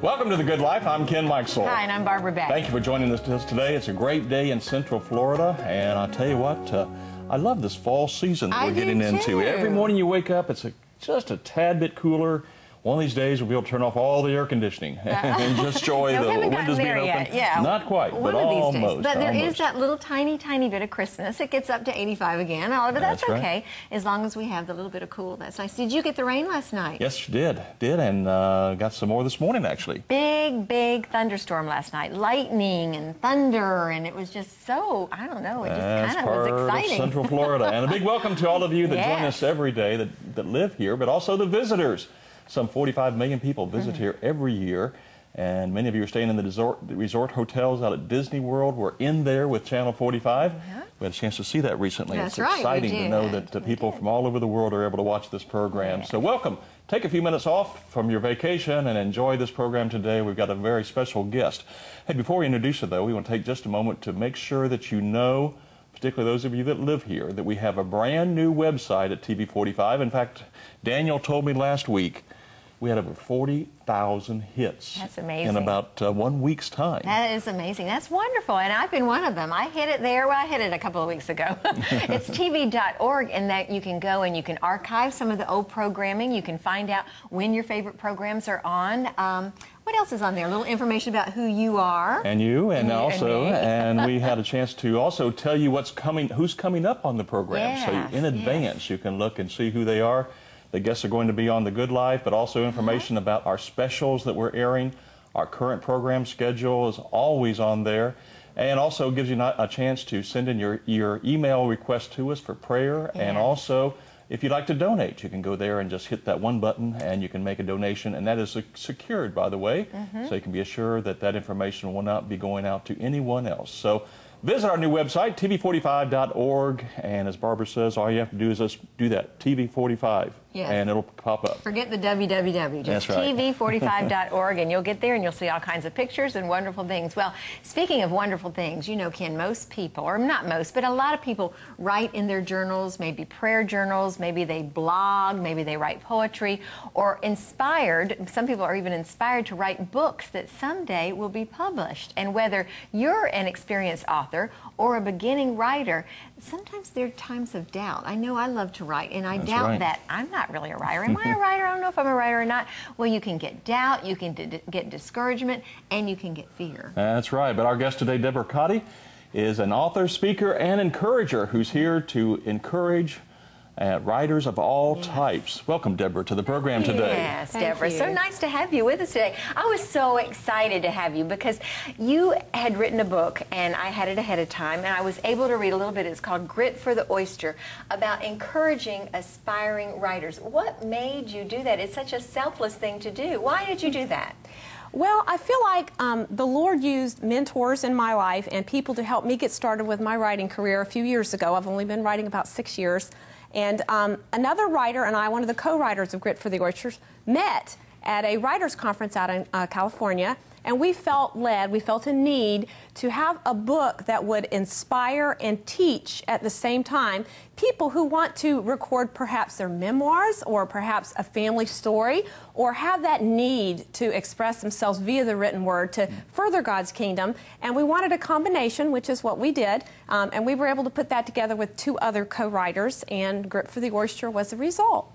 Welcome to The Good Life. I'm Ken Meixel. Hi, and I'm Barbara Beck. Thank you for joining us today. It's a great day in Central Florida, and I'll tell you what, I love this fall season that we're getting into. Every morning you wake up, it's just a tad bit cooler. One of these days we'll be able to turn off all the air conditioning and just enjoy the windows being open. Yeah. Not quite, but almost. But there is that little tiny bit of Christmas. It gets up to 85 again, but that's okay. Right. As long as we have the little bit of cool. That's nice. Did you get the rain last night? Yes, did, and got some more this morning, actually. Big thunderstorm last night. Lightning and thunder, and it was just so, I don't know, it just kind of was exciting. Of Central Florida. And a big welcome to all of you that join us every day that live here, but also the visitors. Some 45 million people visit here every year, and many of you are staying in the resort hotels out at Disney World. We're in there with Channel 45. We had a chance to see that recently. That's it's exciting to know that people from all over the world are able to watch this program. So welcome. Take a few minutes off from your vacation and enjoy this program today. We've got a very special guest. Hey, before we introduce her, though, we want to take just a moment to make sure that you know, particularly those of you that live here, that we have a brand new website at TV45. In fact, Daniel told me last week we had over 40,000 hits. That's amazing. In about 1 week's time. That is amazing. That's wonderful, and I've been one of them. I hit it there. Well, I hit it a couple of weeks ago. It's tv.org, and that you can go and you can archive some of the old programming. You can find out when your favorite programs are on. What else is on there? A little information about who you are. And you, and we had a chance to also tell you who's coming up on the program. Yes, so in advance, you can look and see who they are. The guests are going to be on The Good Life, but also information about our specials that we're airing. Our current program schedule is always on there. And also gives you a chance to send in your email request to us for prayer. And also, if you'd like to donate, you can go there and just hit that one button and you can make a donation. And that is secured, by the way, so you can be assured that that information will not be going out to anyone else. So visit our new website, tv45.org. And as Barbara says, all you have to do is just do that, TV45. Yes. And it'll pop up. Forget the www. Just tv45.org, and you'll get there and you'll see all kinds of pictures and wonderful things. Well, speaking of wonderful things, you know, Ken, most people, or not most, but a lot of people write in their journals, maybe prayer journals, maybe they blog, maybe they write poetry, or inspired, some people are even inspired to write books that someday will be published. And whether you're an experienced author or a beginning writer, sometimes there are times of doubt. I know I love to write, and I doubt that I'm not really a writer. Am I a writer? I don't know if I'm a writer or not. Well, you can get doubt, you can get discouragement, and you can get fear. That's right. But our guest today, Debora Coty, is an author, speaker, and encourager who's here to encourage writers of all types. Welcome, Debora, to the program today. Yes, Debora. So nice to have you with us today. I was so excited to have you because you had written a book, and I had it ahead of time, and I was able to read a little bit. It's called Grit for the Oyster, about encouraging aspiring writers. What made you do that? It's such a selfless thing to do. Why did you do that? Well, I feel like the Lord used mentors in my life and people to help me get started with my writing career a few years ago. I've only been writing about 6 years. And another writer and I, one of the co-writers of Grit for the Oysters, met at a writers' conference out in California, and we felt a need to have a book that would inspire and teach at the same time people who want to record perhaps their memoirs or perhaps a family story or have that need to express themselves via the written word to further God's kingdom. And we wanted a combination, which is what we did, and we were able to put that together with 2 other co-writers, and Grit for the Oyster was the result.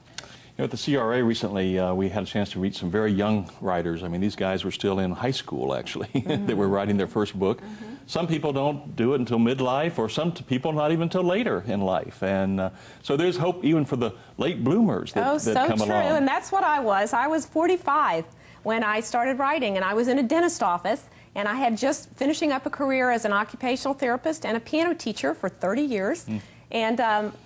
You know, at the CRA recently, we had a chance to reach some very young writers. I mean, these guys were still in high school, actually. They were writing their first book. Some people don't do it until midlife, or some people not even until later in life. And so there's hope even for the late bloomers that come along. And that's what I was. I was 45 when I started writing, and I was in a dentist office. And I had just finishing up a career as an occupational therapist and a piano teacher for 30 years. And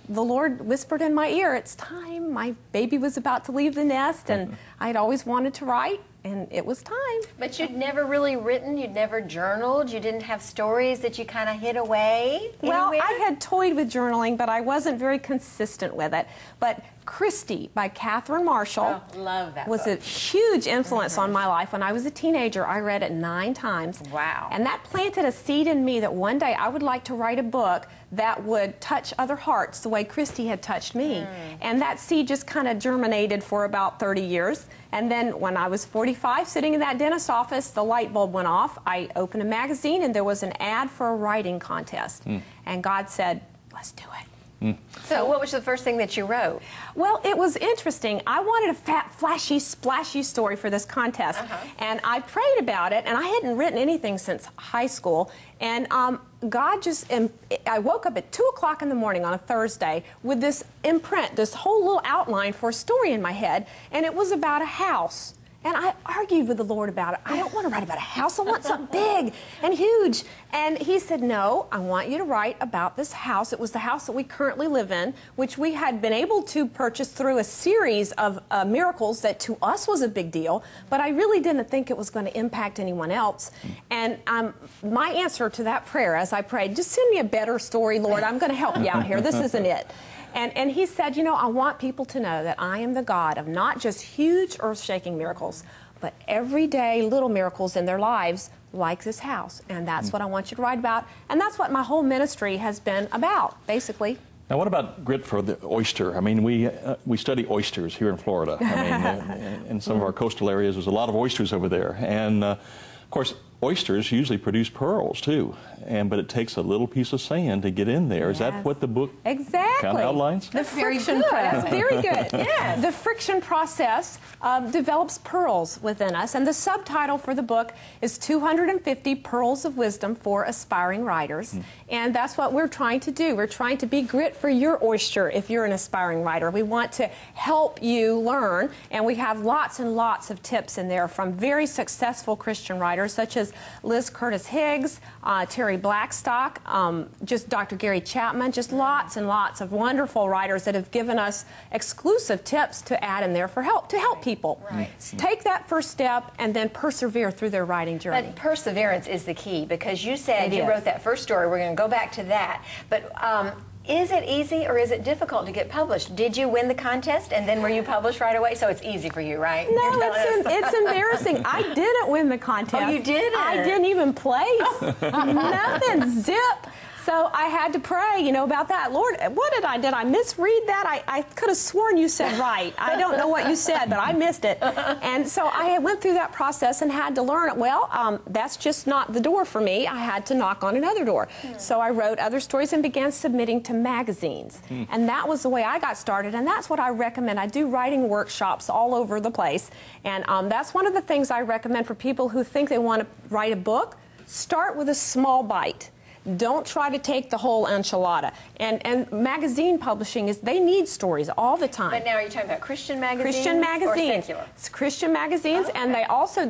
the Lord whispered in my ear, it's time. My baby was about to leave the nest, and I'd always wanted to write, and it was time. But you'd never really written, you'd never journaled, you didn't have stories that you kind of hid away Well, anywhere? I had toyed with journaling, but I wasn't very consistent with it. But Christy by Catherine Marshall love that was book. a huge influence on my life. When I was a teenager, I read it 9 times. Wow. And that planted a seed in me that one day I would like to write a book that would touch other hearts the way Christy had touched me. And that seed just kind of germinated for about 30 years. And then when I was 45, sitting in that dentist's office, the light bulb went off. I opened a magazine and there was an ad for a writing contest. And God said, let's do it. So what was the first thing that you wrote? Well, it was interesting. I wanted a fat, flashy, splashy story for this contest. And I prayed about it, and I hadn't written anything since high school. And God just, I woke up at 2 o'clock in the morning on a Thursday with this imprint, this whole little outline for a story in my head, and it was about a house. And I argued with the Lord about it. I don't want to write about a house. I want something big and huge. And he said, no, I want you to write about this house. It was the house that we currently live in, which we had been able to purchase through a series of miracles that to us was a big deal. But I really didn't think it was going to impact anyone else. And my answer to that prayer as I prayed, just send me a better story, Lord. I'm going to help you out here. This isn't it. And he said, you know, I want people to know that I am the God of not just huge earth-shaking miracles, but everyday little miracles in their lives like this house. And that's what I want you to write about. And that's what my whole ministry has been about, basically. Now, what about grit for the oyster? I mean, we study oysters here in Florida. I mean, in some of our coastal areas, there's a lot of oysters over there. And, of course, oysters usually produce pearls, too. But it takes a little piece of sand to get in there. Is that what the book kind of outlines? The friction process. Very good. Yeah. The friction process develops pearls within us. And the subtitle for the book is 250 Pearls of Wisdom for Aspiring Writers. And that's what we're trying to do. We're trying to be grit for your oyster if you're an aspiring writer. We want to help you learn. And we have lots and lots of tips in there from very successful Christian writers such as Liz Curtis Higgs, Terry Blackstock, just Dr. Gary Chapman, just lots and lots of wonderful writers that have given us exclusive tips to add in there for help, to help people. Take that first step and then persevere through their writing journey. But perseverance is the key, because you said you wrote that first story. We're going to go back to that. But is it easy or is it difficult to get published? Did you win the contest and then were you published right away? So it's easy for you, right? No, it's embarrassing. I didn't win the contest. Oh, you didn't? I didn't even place. Nothing. Zip. So I had to pray, you know, about that. Lord, what did I misread that? I could have sworn you said right. I don't know what you said, but I missed it. And so I went through that process and had to learn it. Well, that's just not the door for me. I had to knock on another door. So I wrote other stories and began submitting to magazines. And that was the way I got started. And that's what I recommend. I do writing workshops all over the place. And that's one of the things I recommend for people who think they want to write a book. Start with a small bite. Don't try to take the whole enchilada. And magazine publishing they need stories all the time. But now are you talking about Christian magazines? Christian magazines. Or secular? It's Christian magazines, and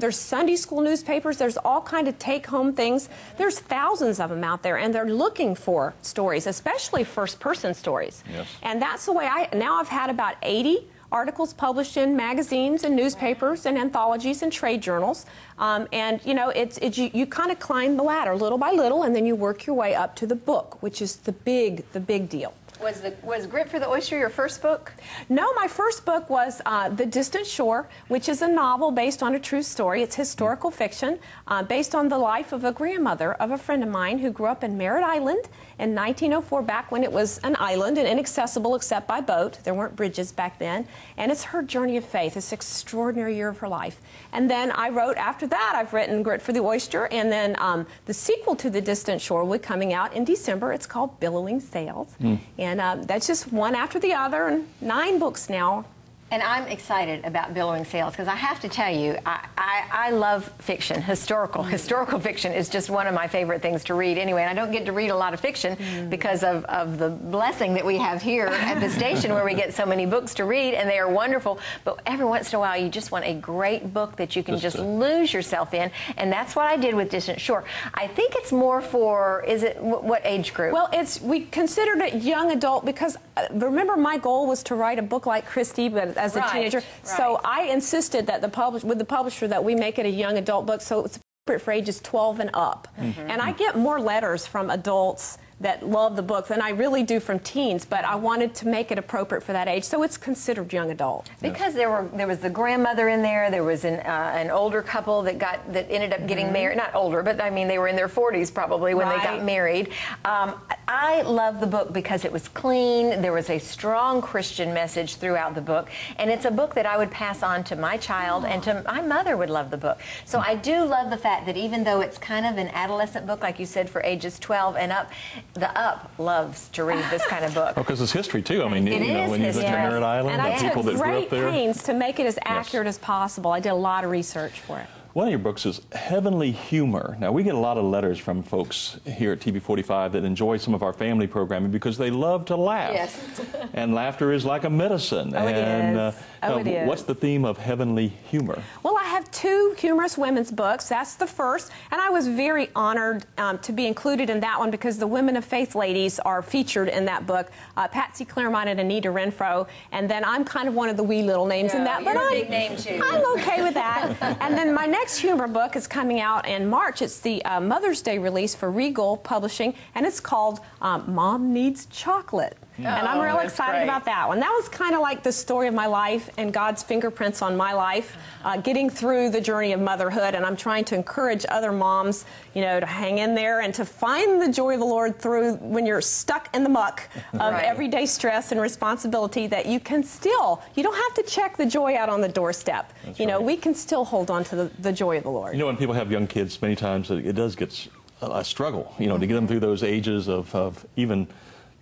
there's Sunday school newspapers, there's all kind of take-home things. There's thousands of them out there, and they're looking for stories, especially first-person stories. And that's the way now I've had about 80 articles published in magazines and newspapers and anthologies and trade journals. And, you know, you kind of climb the ladder little by little, and then you work your way up to the book, which is the big deal. Was Grit for the Oyster your first book? No, my first book was The Distant Shore, which is a novel based on a true story. It's historical fiction based on the life of a grandmother of a friend of mine who grew up in Merritt Island in 1904, back when it was an island and inaccessible except by boat. There weren't bridges back then. And it's her journey of faith, this extraordinary year of her life. And then I wrote, after that, I've written Grit for the Oyster, and then the sequel to The Distant Shore will be coming out in December. It's called Billowing Sails. And that's just one after the other, and 9 books now. And I'm excited about Billowing Sails because I have to tell you, I love fiction. Historical fiction is just one of my favorite things to read anyway. And I don't get to read a lot of fiction because of the blessing that we have here at the station where we get so many books to read, and they are wonderful. But every once in a while, you just want a great book that you can just lose yourself in. And that's what I did with Distant Shore. I think it's more for, what age group? Well, we considered it young adult because, remember, my goal was to write a book like Christy, but as a teenager. So I insisted that with the publisher that we make it a young adult book, so it's appropriate for ages 12 and up. And I get more letters from adults that love the book than I really do from teens, but I wanted to make it appropriate for that age, so it's considered young adult. Because there was the grandmother in there was an older couple that ended up getting married, not older, but I mean they were in their 40s probably when they got married. I love the book because it was clean, there was a strong Christian message throughout the book, and it's a book that I would pass on to my child, and to my mother would love the book. So I do love the fact that even though it's kind of an adolescent book, like you said, for ages 12 and up, the up loves to read this kind of book. Because it's history too. I mean, It you know, is when you look at Merritt Island, And I people took that grew great up there. pains to make it as accurate as possible. I did a lot of research for it. One of your books is Heavenly Humor. Now, we get a lot of letters from folks here at TV45 that enjoy some of our family programming because they love to laugh. Yes. And laughter is like a medicine. Oh, it is. It is. What's the theme of Heavenly Humor? Well, I have 2 humorous women's books. That's the first, and I was very honored to be included in that one because the Women of Faith ladies are featured in that book, Patsy Claremont and Anita Renfro, and then I'm kind of one of the wee little names in that. You're a big name too. I'm okay with that. And then my next humor book is coming out in March. It's the Mother's Day release for Regal Publishing, and it's called Mom Needs Chocolate. And I'm real excited about that one. That was kind of like the story of my life and God's fingerprints on my life, getting through the journey of motherhood. And I'm trying to encourage other moms, you know, to hang in there and to find the joy of the Lord through when you're stuck in the muck of everyday stress and responsibility, that you can still, you don't have to check the joy out on the doorstep. That's you know, right. we can still hold on to the joy of the Lord. You know, when people have young kids, many times it does get a struggle, you know, to get them through those ages of even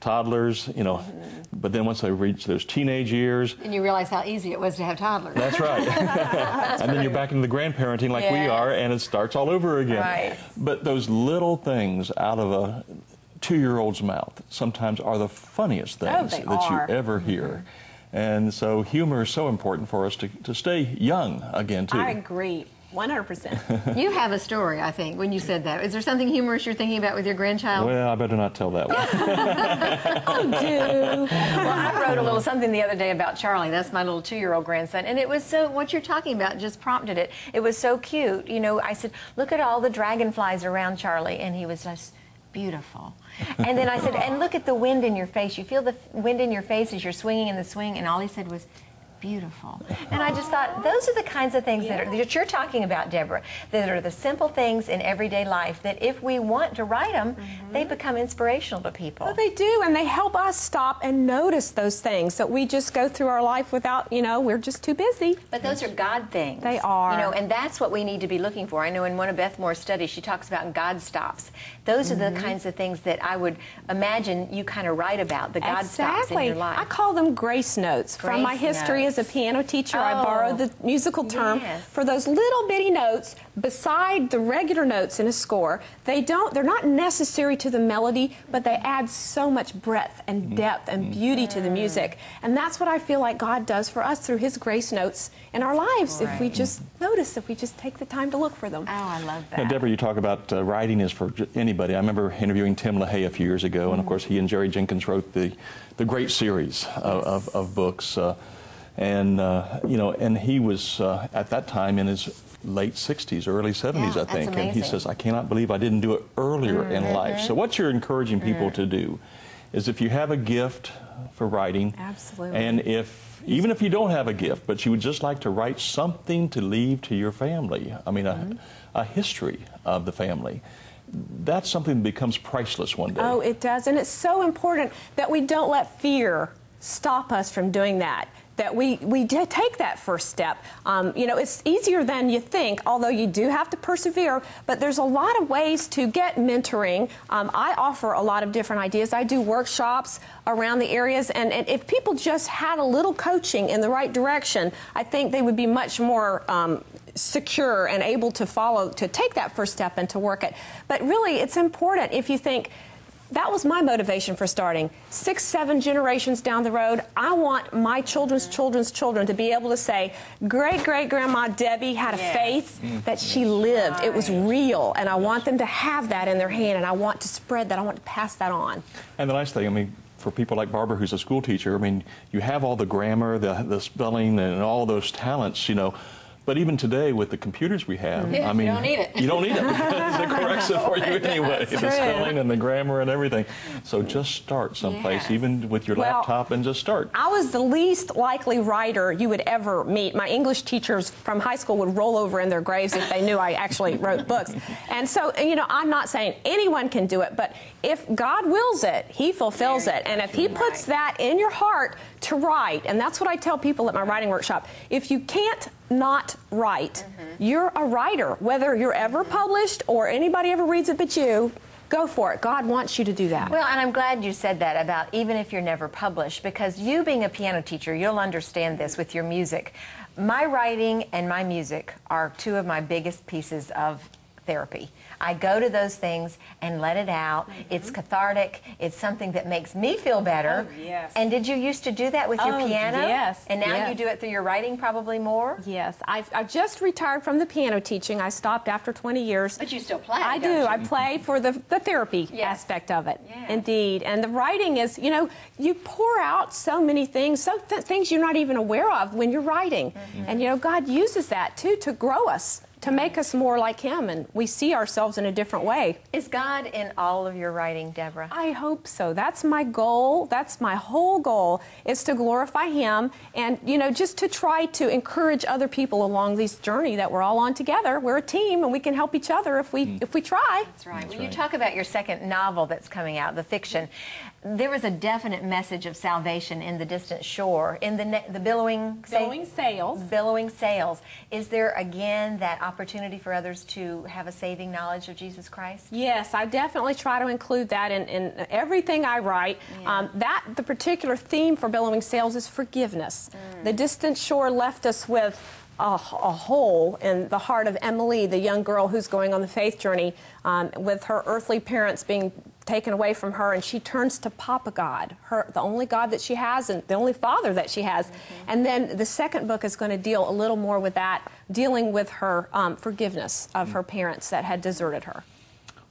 toddlers, you know, but then once they reach those teenage years. And you realize how easy it was to have toddlers. That's right. And then you're back into the grandparenting like we are, and it starts all over again. Right. But those little things out of a 2-year-old's mouth sometimes are the funniest things that you ever hear. And so humor is so important for us to stay young again, too. I agree. 100%. You have a story, I think, when you said that. Is there something humorous you're thinking about with your grandchild? Well, I better not tell that one. Oh, do. Well, I wrote a little something the other day about Charlie. That's my little 2-year-old grandson. And it was so, what you're talking about just prompted it. It was so cute. You know, I said, look at all the dragonflies around Charlie. And he was just beautiful. And then I said, and look at the wind in your face. You feel the wind in your face as you're swinging in the swing. And all he said was, beautiful. And I just thought, those are the kinds of things that you're talking about, Deborah, that are the simple things in everyday life that if we want to write them, they become inspirational to people. Well, they do, and they help us stop and notice those things that we just go through our life without, you know, we're just too busy. But those are God things. They are. You know, and that's what we need to be looking for. I know in one of Beth Moore's studies, she talks about God stops. Those are the kinds of things that I would imagine you kind of write about, the God stops in your life. I call them grace notes. From my history as a piano teacher, I borrowed the musical term for those little bitty notes beside the regular notes in a score. They're not necessary to the melody, but they add so much breadth and depth and beauty to the music. And that's what I feel like God does for us through his grace notes in our lives, if we just notice, if we just take the time to look for them. Oh, I love that. Now, Deborah, you talk about writing is for anybody. I remember interviewing Tim LaHaye a few years ago, and of course he and Jerry Jenkins wrote the great series of books. And you know, and he was at that time in his late 60s, early 70s, I think. And he says, I cannot believe I didn't do it earlier in life. So what you're encouraging people to do is, if you have a gift for writing, and even if you don't have a gift, but you would just like to write something to leave to your family, I mean, a history of the family, that's something that becomes priceless one day. Oh, it does. And it's so important that we don't let fear stop us from doing that. That we take that first step. You know, it's easier than you think, although you do have to persevere, but there's a lot of ways to get mentoring. I offer a lot of different ideas. I do workshops around the areas, and if people just had a little coaching in the right direction, I think they would be much more secure and able to take that first step and to work it. But really, it's important if you think, that was my motivation for starting. 6, 7 generations down the road, I want my children's children's children to be able to say, great-great-grandma Debbie had a faith that she lived. It was real, and I want them to have that in their hand, and I want to spread that. I want to pass that on. And the nice thing, I mean, for people like Barbara, who's a school teacher, I mean, you have all the grammar, the spelling, and all those talents, you know, But even today, with the computers we have, I mean, you don't need it. You don't need it because it corrects it for you anyway, the spelling and the grammar and everything. So just start someplace, even with your laptop, and just start. I was the least likely writer you would ever meet. My English teachers from high school would roll over in their graves if they knew I actually wrote books. And so, you know, I'm not saying anyone can do it, but if God wills it, He fulfills it. And if He puts that in your heart to write, and that's what I tell people at my writing workshop, if you can't not write, you're a writer. Whether you're ever published or anybody ever reads it but you, go for it. God wants you to do that. Well, and I'm glad you said that about even if you're never published, because you being a piano teacher, you'll understand this with your music. My writing and my music are two of my biggest pieces of therapy. I go to those things and let it out. It's cathartic. It's something that makes me feel better. Oh, yes. And did you used to do that with your piano? Yes. And now you do it through your writing probably more? Yes. I just retired from the piano teaching. I stopped after 20 years. But you still play, I do. don't you? I play for the therapy aspect of it. Yes. Indeed. And the writing is, you know, you pour out so many things, things you're not even aware of when you're writing. And, you know, God uses that, too, to grow us, to make us more like Him, and we see ourselves in a different way. Is God in all of your writing, Deborah? I hope so. That's my goal. That's my whole goal, is to glorify Him and, you know, just to try to encourage other people along this journey that we're all on together. We're a team, and we can help each other if we try. That's right. When you talk about your second novel that's coming out, the fiction, there was a definite message of salvation in The Distant Shore, in the billowing sails. Billowing sails. Is there again that opportunity for others to have a saving knowledge of Jesus Christ? Yes, I definitely try to include that in everything I write. The particular theme for Billowing Sails is forgiveness. The Distant Shore left us with a hole in the heart of Emily, the young girl who's going on the faith journey, with her earthly parents being taken away from her, and she turns to Papa God, the only God that she has and the only Father that she has. And then the second book is going to deal a little more with that, dealing with her forgiveness of her parents that had deserted her.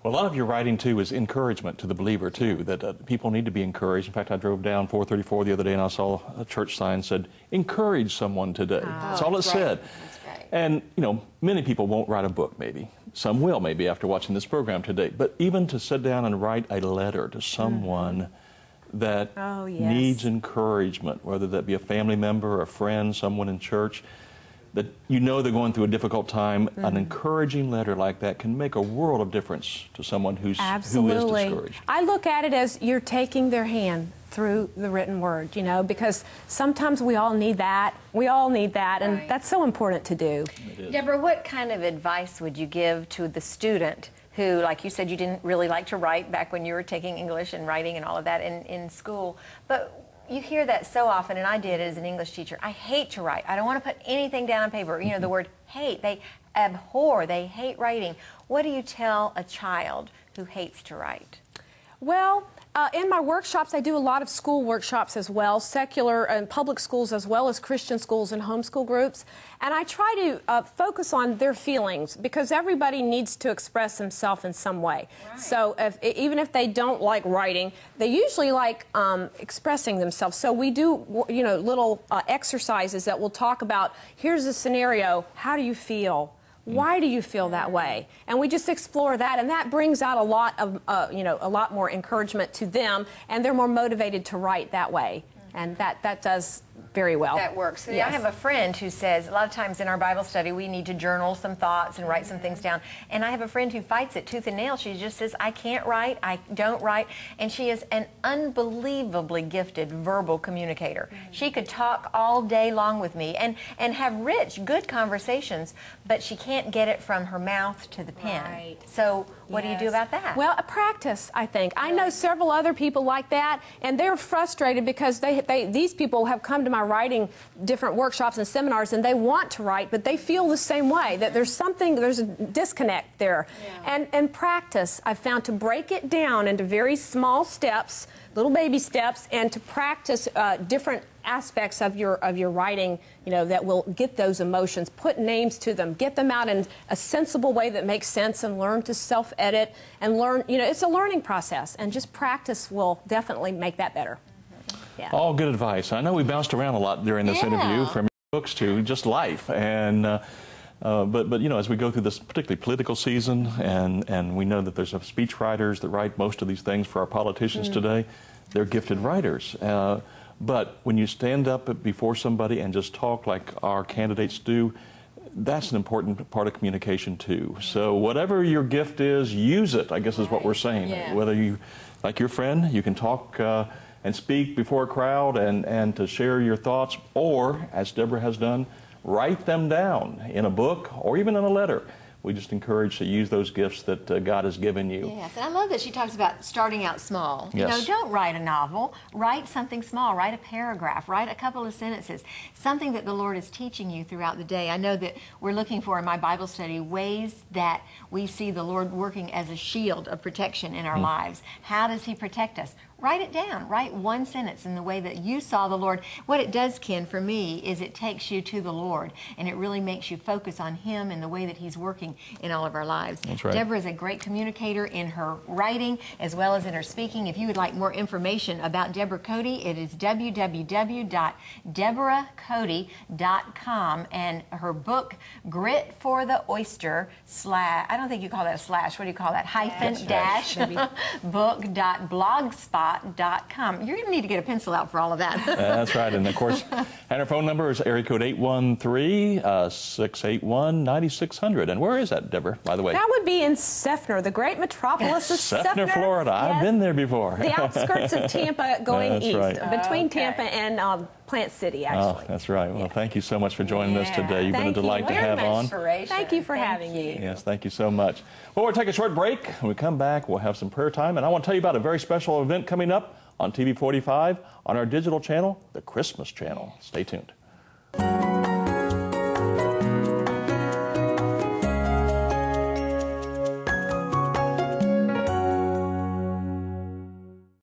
Well, a lot of your writing, too, is encouragement to the believer, too, that people need to be encouraged. In fact, I drove down 434 the other day and I saw a church sign that said, "Encourage someone today." That's all it said. That's right. And, you know, many people won't write a book, maybe. Some will, maybe, after watching this program today. But even to sit down and write a letter to someone that needs encouragement, whether that be a family member, a friend, someone in church, that you know they're going through a difficult time, an encouraging letter like that can make a world of difference to someone who is discouraged. I look at it as you're taking their hand through the written word, you know, because sometimes we all need that. We all need that, and that's so important to do. Deborah, what kind of advice would you give to the student who, like you said, you didn't really like to write back when you were taking English and writing and all of that in school, but you hear that so often, and I did as an English teacher. I hate to write. I don't want to put anything down on paper. You know, the word hate, they abhor, they hate writing. What do you tell a child who hates to write? Well, in my workshops, I do a lot of school workshops as well, secular and public schools as well as Christian schools and homeschool groups. And I try to focus on their feelings, because everybody needs to express himself in some way. Right. So even if they don't like writing, they usually like expressing themselves. So we do, you know, little exercises that will talk about, here's a scenario, how do you feel? Why do you feel that way? And we just explore that, and that brings out a lot of, a lot more encouragement to them, and they're more motivated to write that way. And that does very well. That works. Yes. I have a friend who says a lot of times in our Bible study we need to journal some thoughts and write some things down. And I have a friend who fights it tooth and nail. She just says, I can't write, I don't write. And she is an unbelievably gifted verbal communicator. She could talk all day long with me and have rich, good conversations, but she can't get it from her mouth to the pen. Right. So what do you do about that? Well, a practice, I think. I know several other people like that, and they're frustrated because these people have come to my writing different workshops and seminars, and they want to write, but they feel the same way, that there's a disconnect there. Yeah. And practice, I've found, to break it down into very small steps, little baby steps, and to practice different aspects of your writing, you know, that will get those emotions, put names to them, get them out in a sensible way that makes sense, and learn to self-edit and learn, you know, it's a learning process, and just practice will definitely make that better. Yeah. All good advice. I know we bounced around a lot during this interview, from books to just life, and But you know, as we go through this particularly political season, and we know that there's speech writers that write most of these things for our politicians today, they're gifted writers. But when you stand up before somebody and just talk like our candidates do, that's an important part of communication too. So whatever your gift is, use it, I guess is what we're saying. Yeah. Whether you, like your friend, you can talk and speak before a crowd and to share your thoughts, or, as Deborah has done, write them down in a book or even in a letter. We just encourage to use those gifts that God has given you. Yes, and I love that she talks about starting out small. Yes. You know, don't write a novel. Write something small. Write a paragraph. Write a couple of sentences. Something that the Lord is teaching you throughout the day. I know that we're looking for, in my Bible study, ways that we see the Lord working as a shield of protection in our lives. How does He protect us? Write it down. Write one sentence in the way that you saw the Lord. What it does, Ken, for me, is it takes you to the Lord, and it really makes you focus on Him and the way that He's working in all of our lives. That's right. Deborah is a great communicator in her writing as well as in her speaking. If you would like more information about Debora Coty, it is www.deboracoty.com, and her book, Grit for the Oyster / I don't think you call that a slash, what do you call that? Hyphen dash book.blogspot.com. You're going to need to get a pencil out for all of that. That's right. And of course, and our phone number is area code 813-681-9600. And where is that, Deborah, by the way? That would be in Seffner, the great metropolis of Seffner, Florida. Yes. I've been there before. The outskirts of Tampa going That's east, right. between Tampa and Plant City, actually. Oh, that's right. Well, thank you so much for joining us today. You've been a delight to have on. Thank you for having me. Yes, thank you so much. Well, we'll take a short break. When we come back, we'll have some prayer time. And I want to tell you about a very special event coming up on TV 45 on our digital channel, the Christmas channel. Stay tuned.